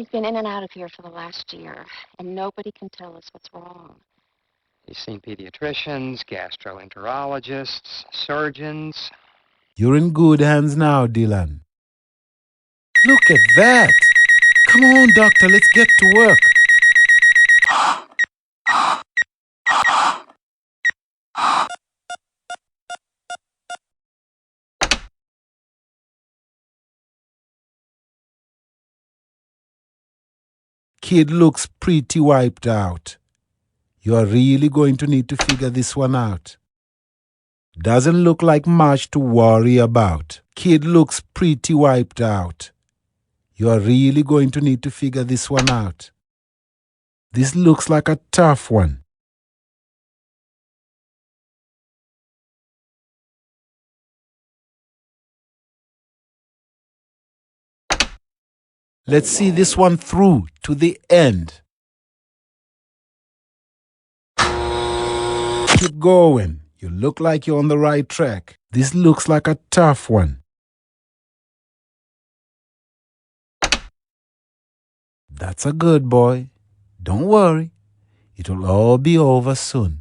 He's been in and out of here for the last year, and nobody can tell us what's wrong. He's seen pediatricians, gastroenterologists, surgeons. You're in good hands now, Dylan. Look at that! Come on, doctor, let's get to work. Kid looks pretty wiped out. You are really going to need to figure this one out. Doesn't look like much to worry about. Kid looks pretty wiped out. You are really going to need to figure this one out. This looks like a tough one. Let's see this one through to the end. Keep going. You look like you're on the right track. This looks like a tough one. That's a good boy. Don't worry. It'll all be over soon.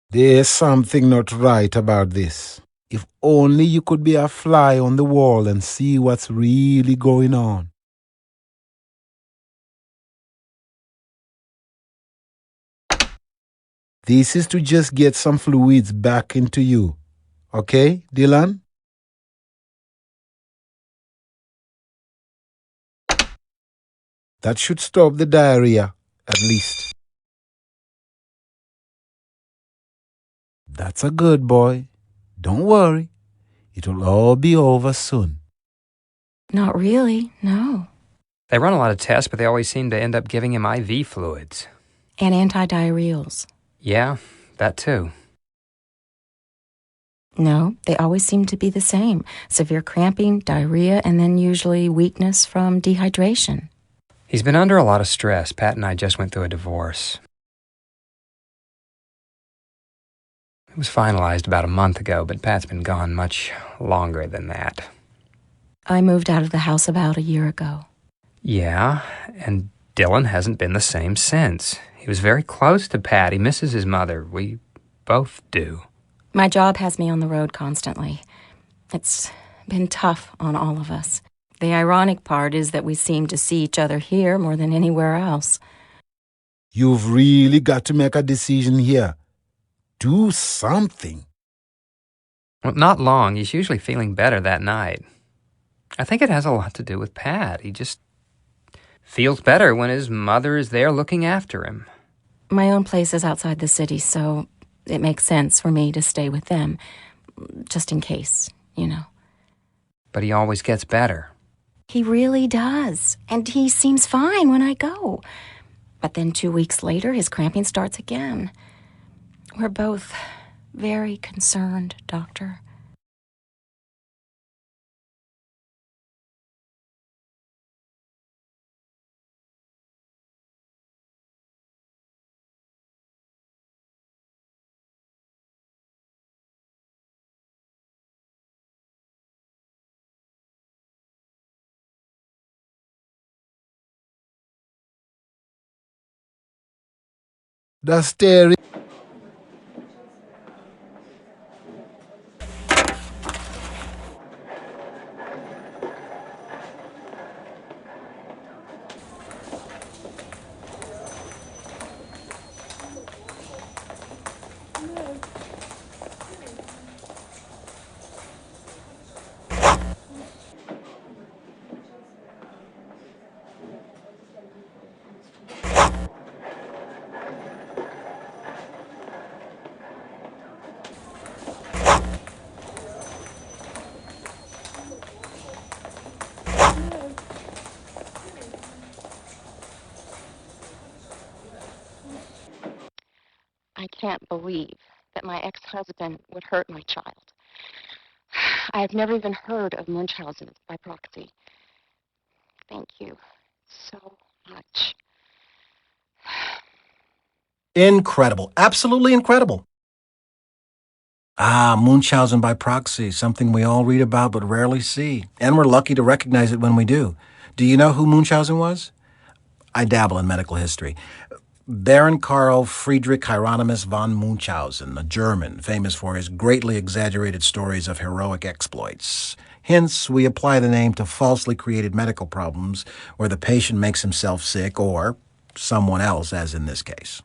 There's something not right about this. If only you could be a fly on the wall and see what's really going on. This is to just get some fluids back into you. Okay, Dylan? That should stop the diarrhea, at least. That's a good boy. Don't worry. It'll all be over soon. Not really, no. They run a lot of tests, but they always seem to end up giving him IV fluids. And antidiarrheals. Yeah, that too. No, they always seem to be the same. Severe cramping, diarrhea, and then usually weakness from dehydration. He's been under a lot of stress. Pat and I just went through a divorce. It was finalized about a month ago, but Pat's been gone much longer than that. I moved out of the house about a year ago. Yeah, and Dylan hasn't been the same since. He was very close to Pat. He misses his mother. We both do. My job has me on the road constantly. It's been tough on all of us. The ironic part is that we seem to see each other here more than anywhere else. You've really got to make a decision here. Do something. Well, not long. He's usually feeling better that night. I think it has a lot to do with Pat. He just feels better when his mother is there looking after him. My own place is outside the city, so it makes sense for me to stay with them, just in case, you know. But he always gets better. He really does, and he seems fine when I go. But then 2 weeks later, his cramping starts again. We're both very concerned, Doctor. The staring. I can't believe that my ex-husband would hurt my child. I have never even heard of Munchausen by proxy. Thank you so much. Incredible. Absolutely incredible. Ah, Munchausen by proxy, something we all read about but rarely see. And we're lucky to recognize it when we do. Do you know who Munchausen was? I dabble in medical history. Baron Karl Friedrich Hieronymus von Munchausen, a German, famous for his greatly exaggerated stories of heroic exploits. Hence, we apply the name to falsely created medical problems where the patient makes himself sick or someone else, as in this case.